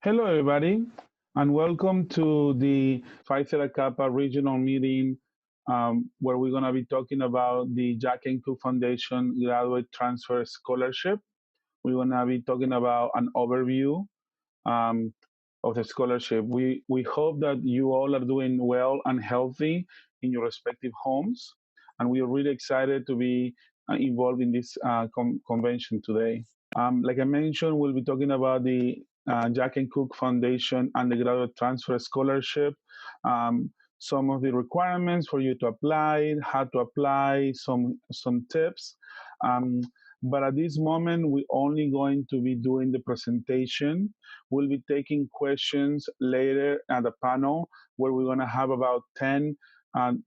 Hello, everybody, and welcome to the Phi Theta Kappa regional meeting, where we're going to be talking about the Jack and Cook Foundation Graduate Transfer Scholarship. We're going to be talking about an overview um, of the scholarship. We hope that you all are doing well and healthy in your respective homes, and we are really excited to be involved in this convention today. Like I mentioned, we'll be talking about the Jack and Cook Foundation and the Graduate Transfer Scholarship, some of the requirements for you to apply, how to apply, some tips. Um, but at this moment, we're only going to be doing the presentation. We'll be taking questions later at the panel, where we're going to have about 10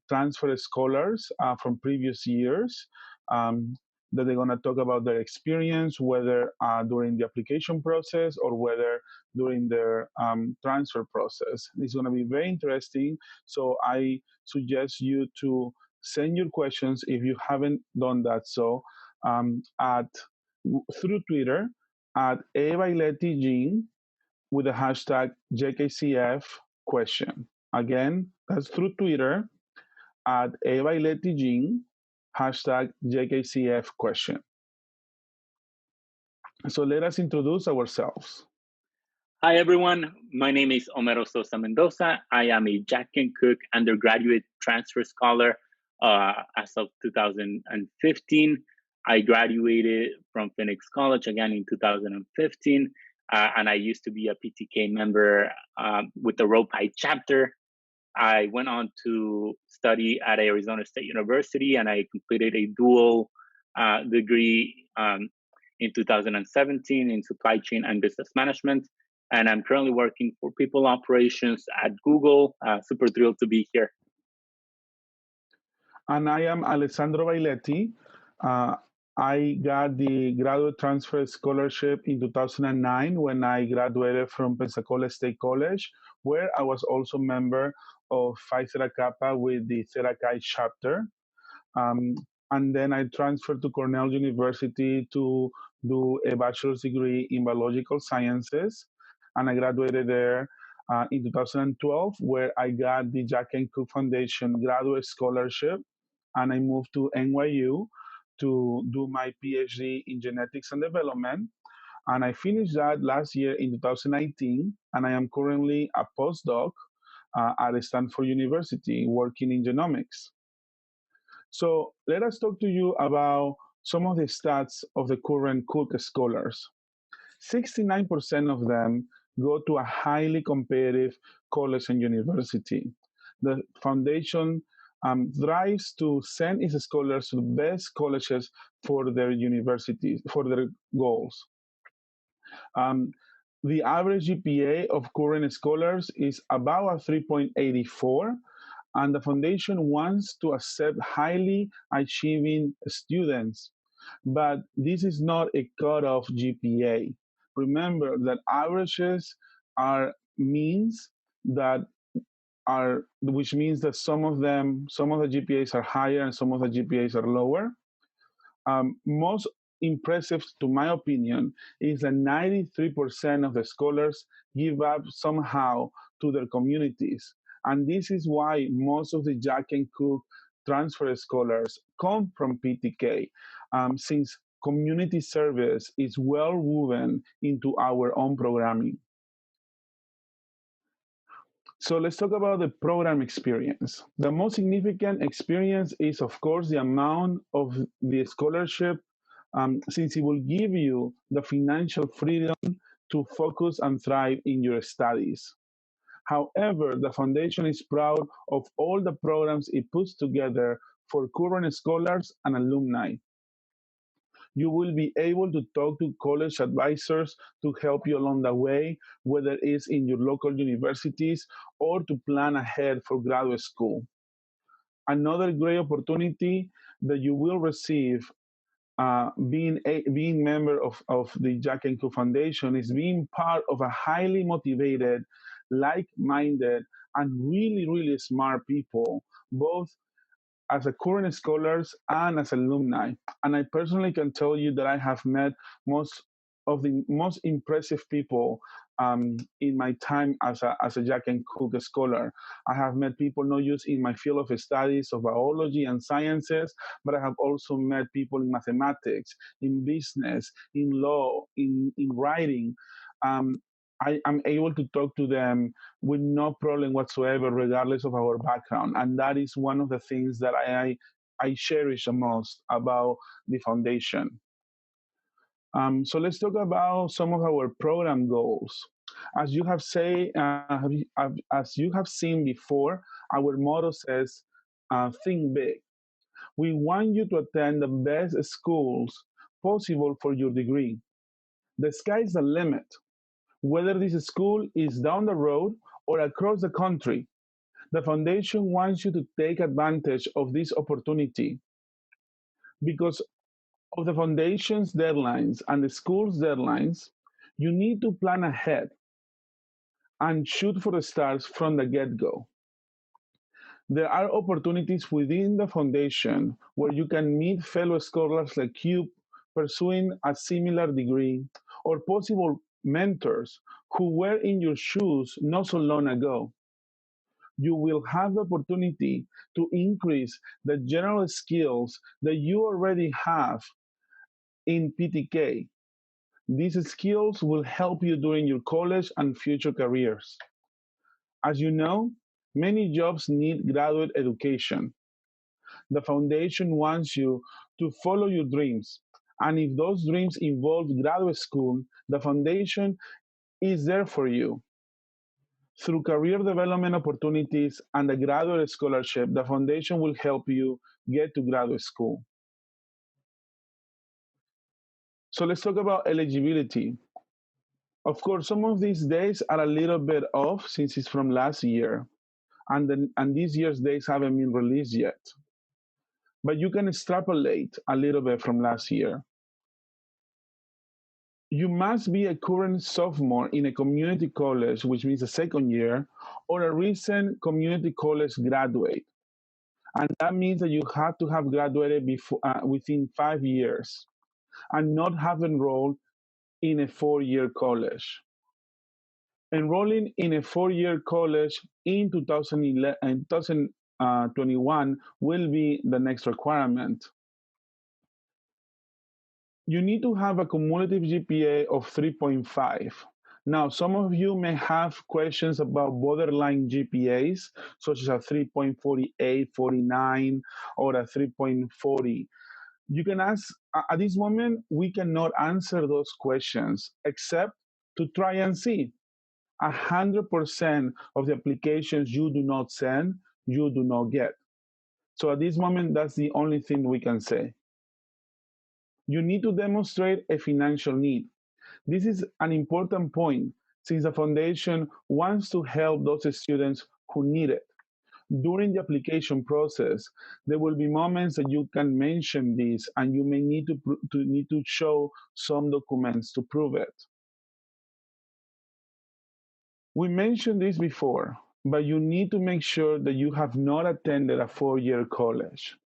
transfer scholars from previous years. Um, that they're going to talk about their experience, whether during the application process or whether during their transfer process. It's going to be very interesting. So I suggest you to send your questions if you haven't done that. So at through Twitter at Jean with the hashtag Jkcf question. Again, that's through Twitter at Jean hashtag Jkcf question. So let us introduce ourselves. Hi, everyone. My name is Homero Sosa Mendoza. I am a Jack and Cook undergraduate transfer scholar as of 2015. I graduated from Phoenix College again in 2015, and I used to be a PTK member with the ROPI chapter. I went on to study at Arizona State University, and I completed a dual degree in 2017 in supply chain and business management. And I'm currently working for people operations at Google. Super thrilled to be here. And I am Alessandro Bailetti. I got the graduate transfer scholarship in 2009 when I graduated from Pensacola State College, where I was also member of Phi Theta Kappa with the Theta Chi chapter. Um, and then I transferred to Cornell University to do a bachelor's degree in biological sciences. And I graduated there in 2012, where I got the Jack and Cook Foundation graduate scholarship. And I moved to NYU to do my PhD in genetics and development. And I finished that last year in 2019. And I am currently a postdoc at Stanford University working in genomics. So let us talk to you about some of the stats of the current Cook scholars. 69% of them go to a highly competitive college and university. The foundation thrives to send its scholars to the best colleges for their universities, for their goals. Um, the average GPA of current scholars is about a 3.84, and the foundation wants to accept highly achieving students. But this is not a cutoff GPA. Remember that averages are means that which means that some of the GPAs are higher and some of the GPAs are lower. Most impressive, to my opinion, is that 93% of the scholars give up somehow to their communities. And this is why most of the Jack and Cook transfer scholars come from PTK, since community service is well woven into our own programming. So let's talk about the program experience. The most significant experience is, of course, the amount of the scholarship, since it will give you the financial freedom to focus and thrive in your studies. However, the foundation is proud of all the programs it puts together for current scholars and alumni. You will be able to talk to college advisors to help you along the way, whether it's in your local universities or to plan ahead for graduate school. Another great opportunity that you will receive being member of the Jack and Co Foundation is being part of a highly motivated, like-minded, and really, really smart people, both as a current scholars and as alumni. And I personally can tell you that I have met most of the most impressive people in my time as a Jack and Cook scholar. I have met people not just in my field of studies of biology and sciences, but I have also met people in mathematics, in business, in law, in writing. Um, I am able to talk to them with no problem whatsoever, regardless of our background. And that is one of the things that I cherish the most about the foundation. So let's talk about some of our program goals. As you have as you have seen before, our motto says, "Think big." We want you to attend the best schools possible for your degree. The sky's the limit. Whether this school is down the road or across the country, the foundation wants you to take advantage of this opportunity because of the foundation's deadlines and the school's deadlines. You need to plan ahead and shoot for the stars from the get go. There are opportunities within the foundation where you can meet fellow scholars like you pursuing a similar degree or possible mentors who were in your shoes not so long ago. You will have the opportunity to increase the general skills that you already have in PTK. These skills will help you during your college and future careers. As you know, many jobs need graduate education. The foundation wants you to follow your dreams. And if those dreams involve graduate school, the foundation is there for you. Through career development opportunities and the graduate scholarship, the foundation will help you get to graduate school. So let's talk about eligibility. Of course, some of these days are a little bit off since it's from last year, and this year's days haven't been released yet. But you can extrapolate a little bit from last year. You must be a current sophomore in a community college, which means a second year, or a recent community college graduate. And that means that you have to have graduated within 5 years and not have enrolled in a 4 year college. Enrolling in a 4 year college in 2021 will be the next requirement. You need to have a cumulative GPA of 3.5. Now, some of you may have questions about borderline GPAs, such as a 3.48, 49, or a 3.40. You can ask, at this moment, we cannot answer those questions except to try and see. 100% of the applications you do not send, you do not get. So at this moment, that's the only thing we can say. You need to demonstrate a financial need. This is an important point since the foundation wants to help those students who need it. During the application process, there will be moments that you can mention this and you may need to show some documents to prove it. We mentioned this before, but you need to make sure that you have not attended a 4 year college.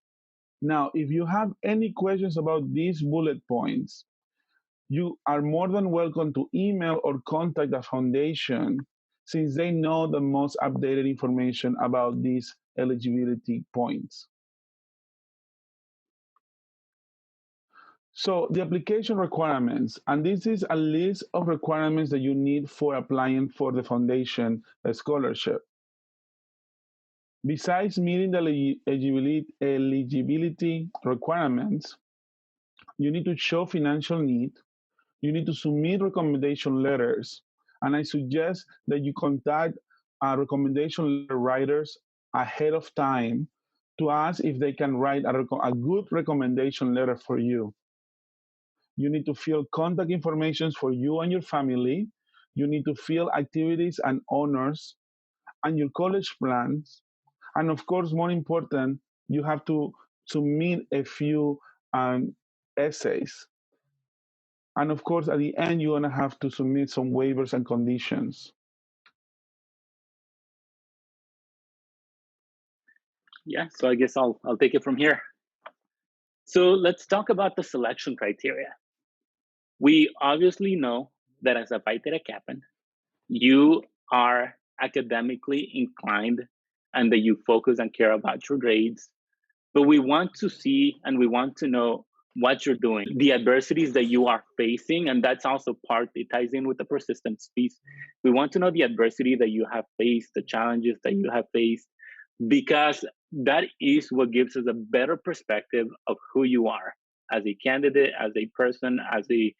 Now, if you have any questions about these bullet points, you are more than welcome to email or contact the foundation since they know the most updated information about these eligibility points. So the application requirements, and this is a list of requirements that you need for applying for the foundation scholarship. Besides meeting the eligibility requirements, you need to show financial need, you need to submit recommendation letters, and I suggest that you contact recommendation letter writers ahead of time to ask if they can write a good recommendation letter for you. You need to fill contact information for you and your family. You need to fill activities and honors and your college plans. And of course, more important, you have to submit a few essays. And of course, at the end, you're going to have to submit some waivers and conditions. Yeah, so I guess I'll take it from here. So let's talk about the selection criteria. We obviously know that as a Phi Theta Kappan, you are academically inclined and that you focus and care about your grades, but we want to see and we want to know what you're doing, the adversities that you are facing, and that's also part, it ties in with the persistence piece. We want to know the adversity that you have faced, the challenges that you have faced, because that is what gives us a better perspective of who you are as a candidate, as a person, as a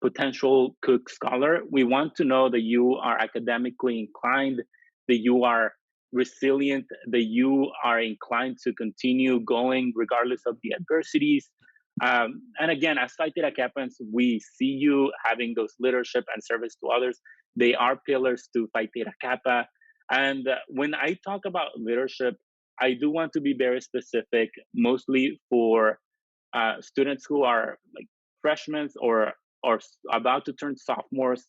potential Cook scholar. We want to know that you are academically inclined, that you are resilient, that you are inclined to continue going regardless of the adversities. And again, as Phi Theta Kappans, we see you having those leadership and service to others. They are pillars to Phi Theta Kappa. And when I talk about leadership, I do want to be very specific, mostly for students who are like freshmen or about to turn sophomores,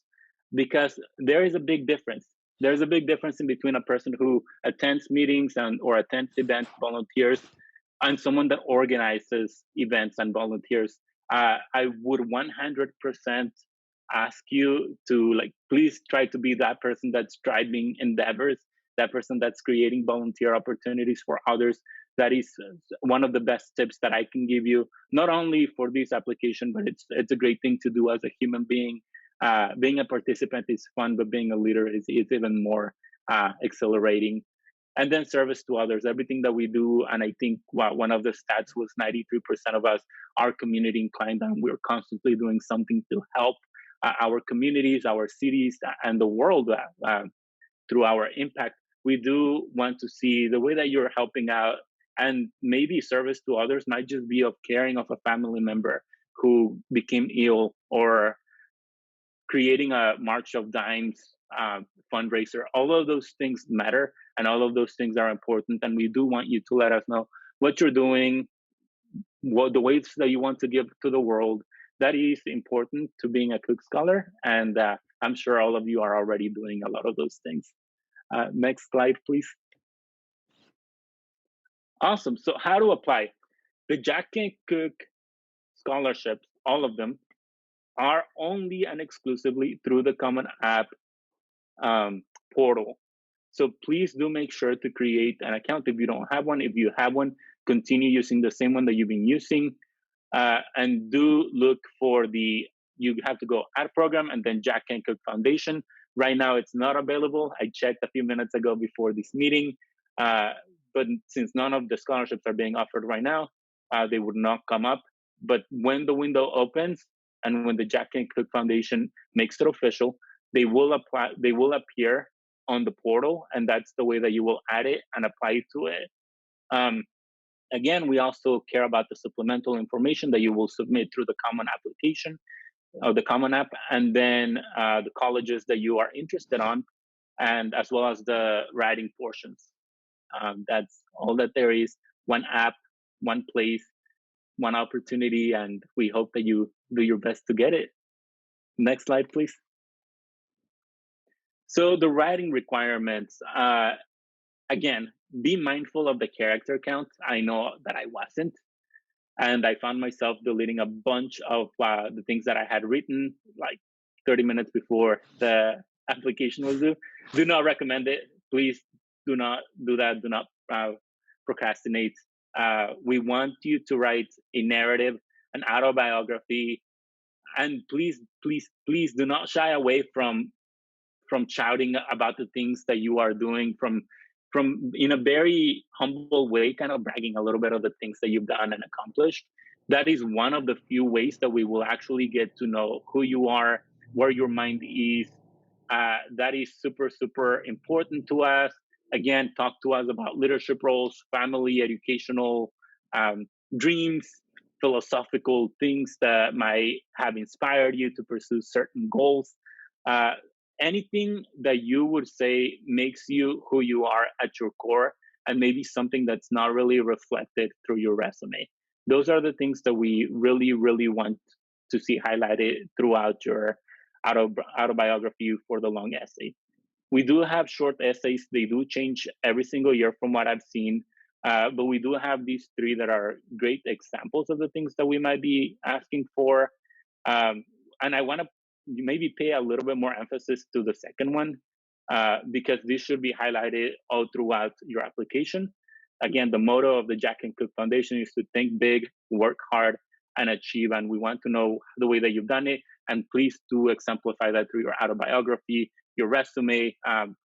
because there is a big difference. There's a big difference in between a person who attends meetings and or attends events, volunteers, and someone that organizes events and volunteers. I would 100% ask you to like please try to be that person that's driving endeavors, that person that's creating volunteer opportunities for others. That is one of the best tips that I can give you, not only for this application, but it's a great thing to do as a human being. Being a participant is fun, but being a leader is even more exhilarating. And then service to others, everything that we do. And I think one of the stats was 93% of us are community inclined, and we're constantly doing something to help our communities, our cities, and the world through our impact. We do want to see the way that you're helping out, and maybe service to others might just be of caring of a family member who became ill, or creating a March of Dimes fundraiser. All of those things matter, and all of those things are important. And we do want you to let us know what you're doing, what the ways that you want to give to the world. That is important to being a Cook Scholar, and I'm sure all of you are already doing a lot of those things. Next slide, please. Awesome. So how to apply? The Jack and Cook scholarships, all of them, are only and exclusively through the Common App portal. So please do make sure to create an account if you don't have one. If you have one, continue using the same one that you've been using. And do look for you have to go add program and then Jack and Cook Foundation. Right now, it's not available. I checked a few minutes ago before this meeting. But since none of the scholarships are being offered right now, they would not come up. But when the window opens and when the Jack and Cook Foundation makes it official, they will apply. They will appear on the portal, and that's the way that you will add it and apply to it. Again, we also care about the supplemental information that you will submit through the common application or the common app, and then the colleges that you are interested on, and as well as the writing portions. That's all that there is. One app, one place, one opportunity, and we hope that you do your best to get it. Next slide, please. So the writing requirements, again, be mindful of the character count. I know that I wasn't, and I found myself deleting a bunch of the things that I had written like 30 minutes before the application was due. Do not recommend it. Please do not do that. Do not procrastinate. We want you to write a narrative, an autobiography, and please, please, please do not shy away from shouting about the things that you are doing, from in a very humble way, kind of bragging a little bit of the things that you've done and accomplished. That is one of the few ways that we will actually get to know who you are, where your mind is. That is super, super important to us. Again, talk to us about leadership roles, family, educational dreams, philosophical things that might have inspired you to pursue certain goals. Anything that you would say makes you who you are at your core, and maybe something that's not really reflected through your resume. Those are the things that we really, really want to see highlighted throughout your autobiography for the long essay. We do have short essays. They do change every single year from what I've seen. But we do have these three that are great examples of the things that we might be asking for. And I want to maybe pay a little bit more emphasis to the second one, because this should be highlighted all throughout your application. Again, the motto of the Jack and Cook Foundation is to think big, work hard, and achieve. And we want to know the way that you've done it. And please do exemplify that through your autobiography, your resume,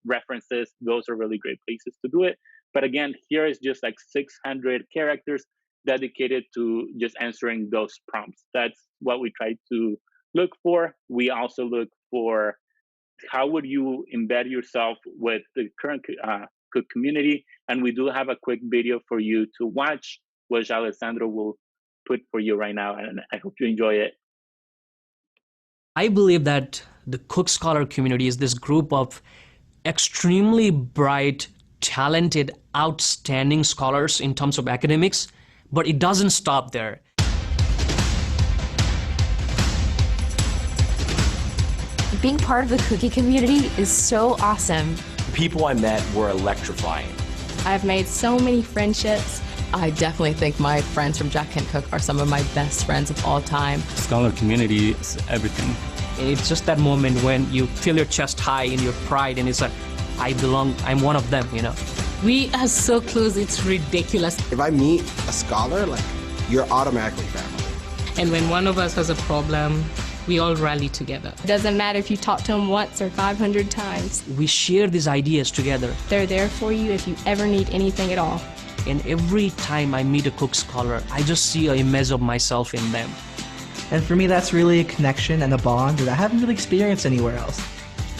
references. Those are really great places to do it. But again, here is just like 600 characters dedicated to just answering those prompts. That's what we try to look for. We also look for how would you embed yourself with the current Cook community. And we do have a quick video for you to watch, which Alessandro will put for you right now. And I hope you enjoy it. I believe that the Cook Scholar community is this group of extremely bright, talented, outstanding scholars in terms of academics, but it doesn't stop there. Being part of the cookie community is so awesome. People I met were electrifying. I've made so many friendships. I definitely think my friends from Jack and Cook are some of my best friends of all time. Scholar community is everything. It's just that moment when you feel your chest high in your pride and it's like, I belong, I'm one of them, you know. We are so close, it's ridiculous. If I meet a scholar, like, you're automatically family. And when one of us has a problem, we all rally together. It doesn't matter if you talk to them once or 500 times. We share these ideas together. They're there for you if you ever need anything at all. And every time I meet a Cook Scholar, I just see an image of myself in them. And for me, that's really a connection and a bond that I haven't really experienced anywhere else.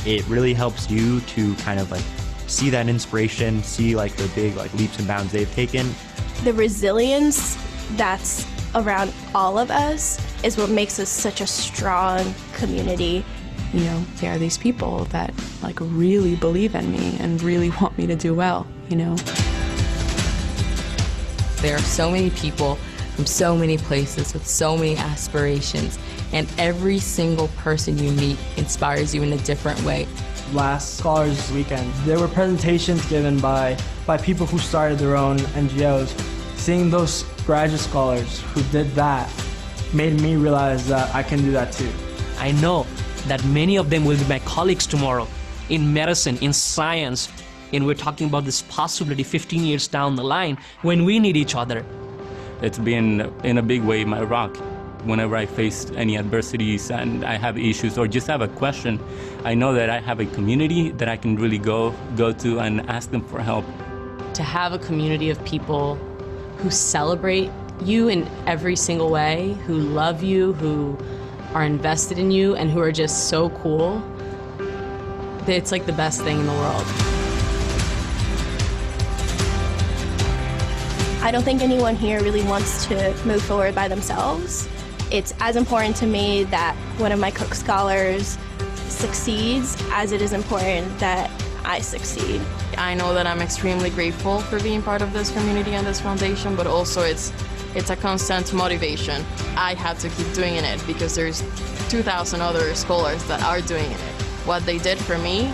It really helps you to kind of like see that inspiration, see like the big like leaps and bounds they've taken. The resilience that's around all of us is what makes us such a strong community. You know, there are these people that like really believe in me and really want me to do well, you know. There are so many people from so many places with so many aspirations, and every single person you meet inspires you in a different way. Last Scholars Weekend, there were presentations given by people who started their own NGOs. Seeing those graduate scholars who did that made me realize that I can do that too. I know that many of them will be my colleagues tomorrow in medicine, in science, and we're talking about this possibility 15 years down the line when we need each other. It's been, in a big way, my rock. Whenever I face any adversities and I have issues or just have a question, I know that I have a community that I can really go to and ask them for help. To have a community of people who celebrate you in every single way, who love you, who are invested in you, and who are just so cool, it's like the best thing in the world. I don't think anyone here really wants to move forward by themselves. It's as important to me that one of my Cook Scholars succeeds as it is important that I succeed. I know that I'm extremely grateful for being part of this community and this foundation, but also it's a constant motivation. I have to keep doing it because there's 2,000 other scholars that are doing it. What they did for me,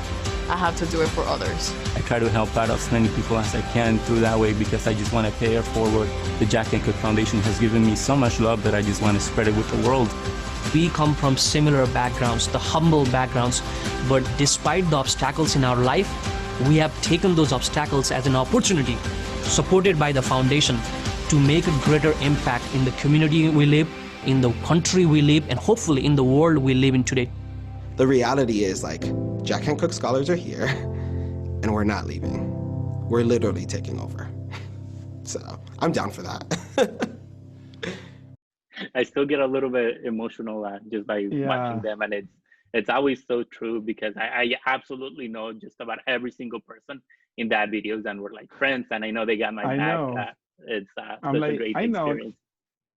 I have to do it for others. I try to help out as many people as I can through that way because I just want to pay it forward. The Jack and Cook Foundation has given me so much love that I just want to spread it with the world. We come from similar backgrounds, the humble backgrounds, but despite the obstacles in our life, we have taken those obstacles as an opportunity, supported by the foundation, to make a greater impact in the community we live, in the country we live, and hopefully in the world we live in today. The reality is, like, Jack and Cook Scholars are here, and we're not leaving. We're literally taking over. So I'm down for that. I still get a little bit emotional just by watching them, and it's always so true because I absolutely know just about every single person in that videos, and we're like friends, and I know they got my back. It's such a great experience.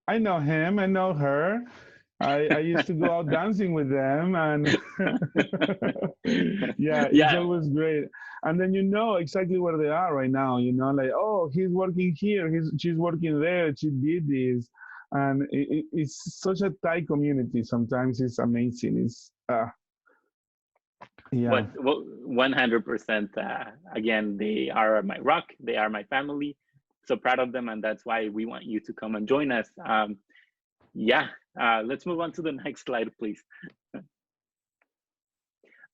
I know him, I know her. I used to go out dancing with them, and it's always great. And then you know exactly where they are right now. You know, like, oh, he's working here, she's working there, she did this, and it's such a tight community. Sometimes it's amazing. It's But 100%. Again, they are my rock. They are my family. So proud of them, and that's why we want you to come and join us. Let's move on to the next slide, please.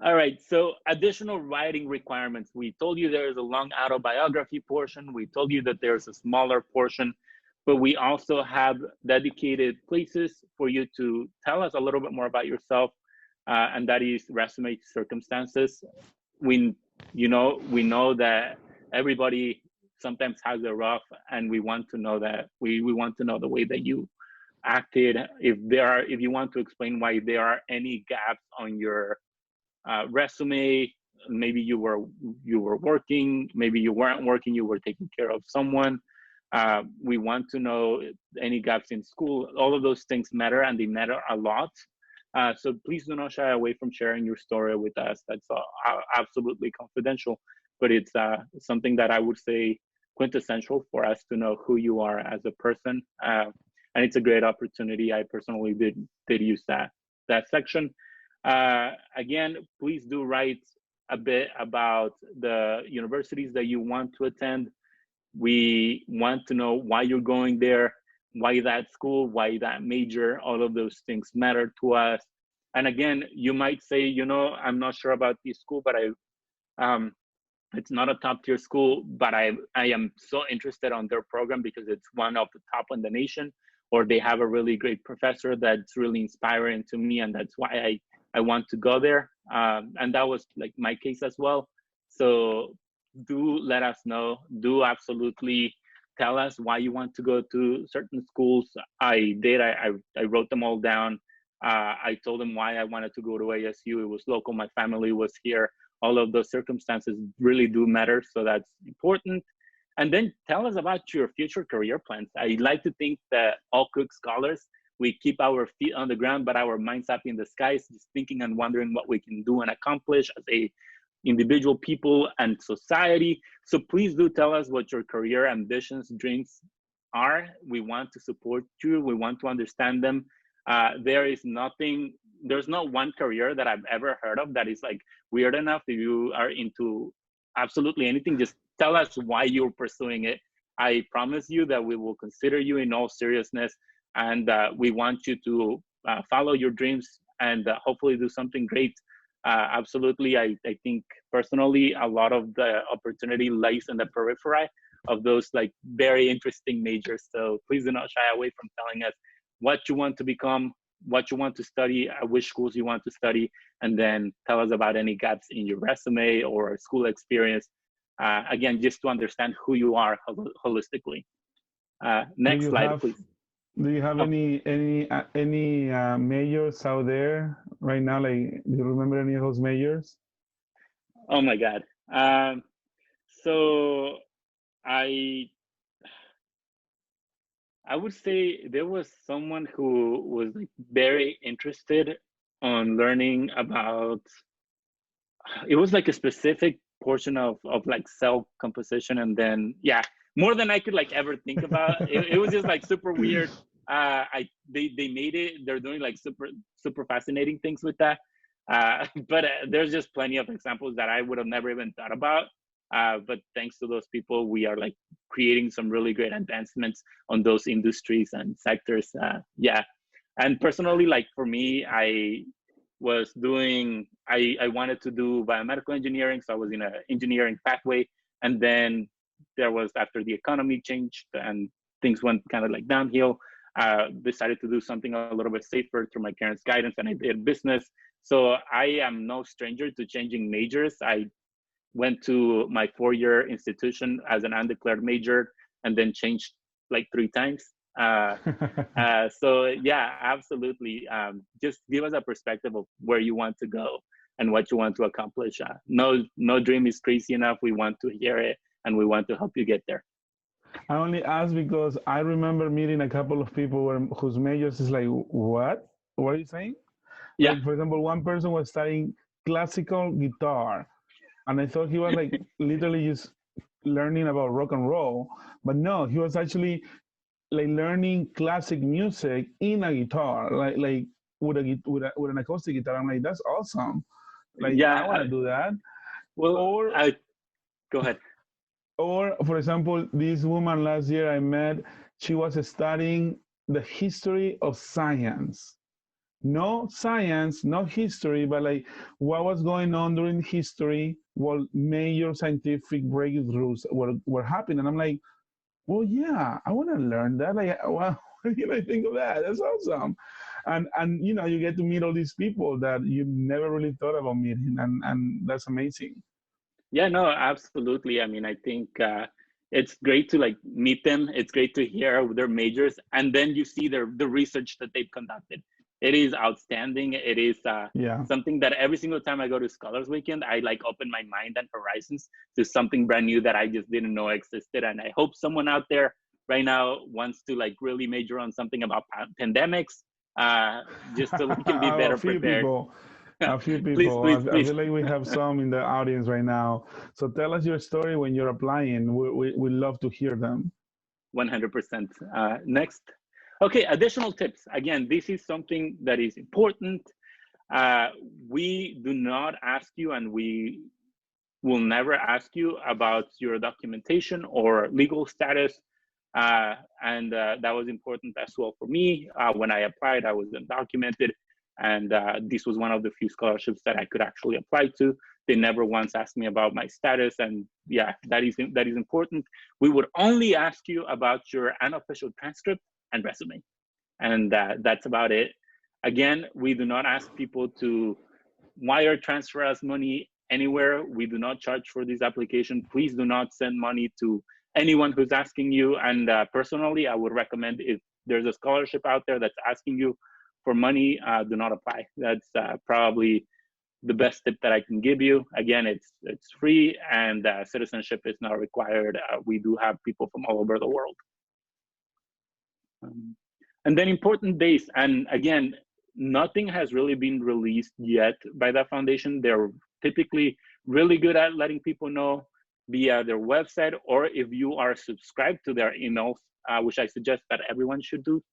All right, so additional writing requirements. We told you there's a long autobiography portion. We told you that there's a smaller portion, but we also have dedicated places for you to tell us a little bit more about yourself, and that is resume circumstances. We know that everybody sometimes has a rough, and we want to know that we want to know the way that you acted. If you want to explain why there are any gaps on your resume, maybe you were working, maybe you weren't working, you were taking care of someone. We want to know any gaps in school. All of those things matter, and they matter a lot. So please do not shy away from sharing your story with us. That's absolutely confidential, but it's something that I would say quintessential for us to know who you are as a person. And it's a great opportunity. I personally did use that section. Again, please do write a bit about the universities that you want to attend. We want to know why you're going there, why that school, why that major. All of those things matter to us. And again, you might say, I'm not sure about this school, but it's not a top tier school, but I am so interested on their program because it's one of the top in the nation, or they have a really great professor that's really inspiring to me, and that's why I want to go there. And that was like my case as well. So do let us know. Do absolutely tell us why you want to go to certain schools. I did. I wrote them all down. I told them why I wanted to go to ASU. It was local. My family was here. All of those circumstances really do matter. So that's important. And then tell us about your future career plans. I like to think that all Cook scholars, we keep our feet on the ground, but our minds up in the skies, just thinking and wondering what we can do and accomplish as a individual, people, and society. So please do tell us what your career ambitions, dreams are. We want to support you. We want to understand them. There's not one career that I've ever heard of that is like weird enough. If you are into absolutely anything, just tell us why you're pursuing it. I promise you that we will consider you in all seriousness, and we want you to follow your dreams and hopefully do something great. Absolutely, I think personally a lot of the opportunity lies in the periphery of those like very interesting majors. So please do not shy away from telling us what you want to become, what you want to study, which schools you want to study, and then tell us about any gaps in your resume or school experience. Again, just to understand who you are holistically. Next slide, please. Do you have any majors out there right now? Like, do you remember any of those majors? Oh my God. So I would say there was someone who was like very interested on learning about, it was like a specific portion of like cell composition, and then more than I could like ever think about. It was just like super weird. They made it. They're doing like super fascinating things with that. But there's just plenty of examples that I would have never even thought about. But thanks to those people, we are like creating some really great advancements on those industries and sectors. And personally, like for me, I wanted to do biomedical engineering, so I was in an engineering pathway. And then there was, after the economy changed and things went kind of like downhill, decided to do something a little bit safer through my parents' guidance, and I did business. So I am no stranger to changing majors. I went to my 4-year institution as an undeclared major and then changed like 3 times. So yeah, absolutely. Just give us a perspective of where you want to go and what you want to accomplish. No dream is crazy enough. We want to hear it, and we want to help you get there. I only ask because I remember meeting a couple of people whose majors is like, what are you saying? Yeah. Like, for example, one person was studying classical guitar, and I thought he was like literally just learning about rock and roll, but no, he was actually like learning classic music in a guitar, like with an acoustic guitar. I'm like, that's awesome. Like, I want to do that. Well, go ahead. Or, for example, this woman last year I met, she was studying the history of science. No science, no history, but like what was going on during history, what major scientific breakthroughs were happening. And I'm like, well, yeah, I want to learn that. Like, well, I think of that. That's awesome. And you get to meet all these people that you never really thought about meeting, and that's amazing. Yeah, no, absolutely. I mean, I think it's great to like meet them. It's great to hear their majors, and then you see the research that they've conducted. It is outstanding. It is Yeah. something that every single time I go to Scholars Weekend, I like open my mind and horizons to something brand new that I just didn't know existed. And I hope someone out there right now wants to like really major on something about pandemics, just so we can be better A few prepared. people. A few Please, people. please, I please. feel like we have some in the audience right now. So tell us your story when you're applying. We love to hear them. 100%. Next. Okay, additional tips. Again, this is something that is important. We do not ask you, and we will never ask you about your documentation or legal status. And that was important as well for me. When I applied, I was undocumented. And this was one of the few scholarships that I could actually apply to. They never once asked me about my status. And yeah, that is important. We would only ask you about your unofficial transcript and resume. And that's about it. Again, we do not ask people to wire transfer us money anywhere. We do not charge for this application. Please do not send money to anyone who's asking you. And personally, I would recommend if there's a scholarship out there that's asking you for money, do not apply. That's probably the best tip that I can give you. Again, it's free, and citizenship is not required. We do have people from all over the world. And then important dates. And again, nothing has really been released yet by the foundation. They're typically really good at letting people know via their website, or if you are subscribed to their emails, which I suggest that everyone should do.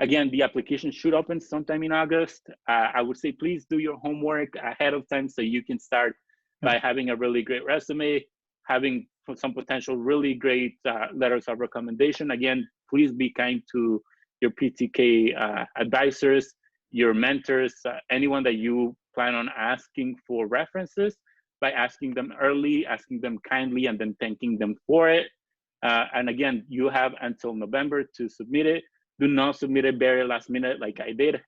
Again, the application should open sometime in August. I would say please do your homework ahead of time so you can start by having a really great resume, having some potential really great letters of recommendation. Again, please be kind to your PTK advisors, your mentors, anyone that you plan on asking for references, by asking them early, asking them kindly, and then thanking them for it. And again, you have until November to submit it. Do not submit it very last minute like I did.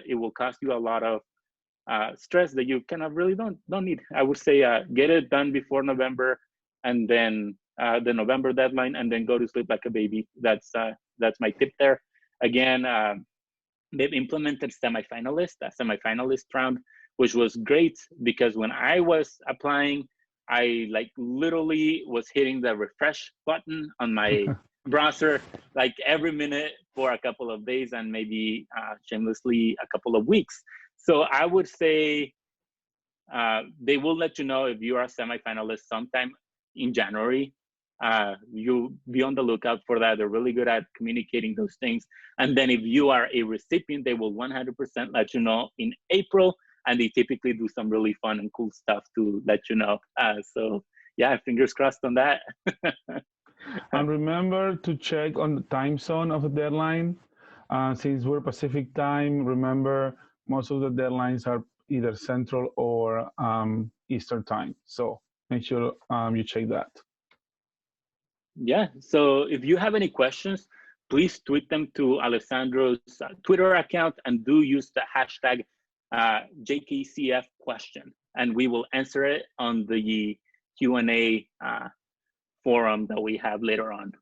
It will cost you a lot of stress that you kind of really don't need. I would say get it done before November, and then the November deadline, and then go to sleep like a baby. That's my tip there. Again, they've implemented a semifinalist round, which was great because when I was applying, I like literally was hitting the refresh button on my browser like every minute for a couple of days, and maybe shamelessly a couple of weeks. So I would say they will let you know if you are a semifinalist sometime in January. You be on the lookout for that. They're really good at communicating those things. And then if you are a recipient, they will 100% let you know in April. And they typically do some really fun and cool stuff to let you know. So yeah, fingers crossed on that. And remember to check on the time zone of the deadline. Since we're Pacific time, remember most of the deadlines are either Central or Eastern time. So make sure you check that. Yeah, so if you have any questions, please tweet them to Alessandro's Twitter account, and do use the hashtag Jkcf question, and we will answer it on the Q&A forum that we have later on.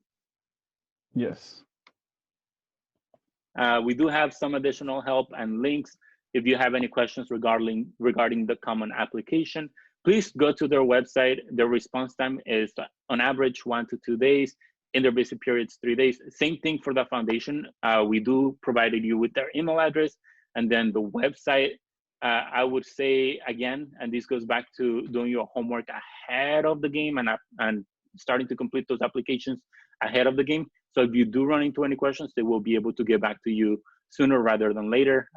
Yes. We do have some additional help and links. If you have any questions regarding the common application, please go to their website. Their response time is on average 1 to 2 days. In their busy periods, 3 days. Same thing for the foundation. We do provide you with their email address, and then the website. I would say again, and this goes back to doing your homework ahead of the game and starting to complete those applications ahead of the game. So if you do run into any questions, they will be able to get back to you sooner rather than later.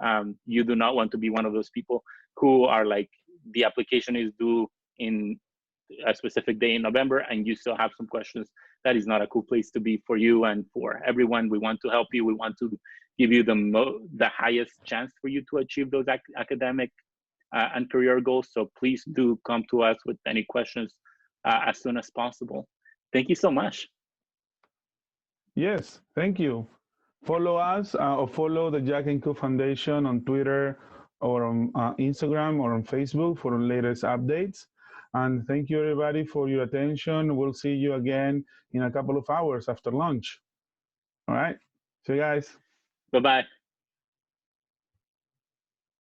You do not want to be one of those people who are like, the application is due in a specific day in November and you still have some questions that is not a cool place to be for you and for everyone. We want to help you. We want to give you the highest chance for you to achieve those academic and career goals. So please do come to us with any questions as soon as possible. Thank you so much. Yes, thank you. Follow us or follow the Jack and Cook Foundation on Twitter or on Instagram or on Facebook for the latest updates. And thank you, everybody, for your attention. We'll see you again in a couple of hours after lunch. All right. See you guys. Bye-bye.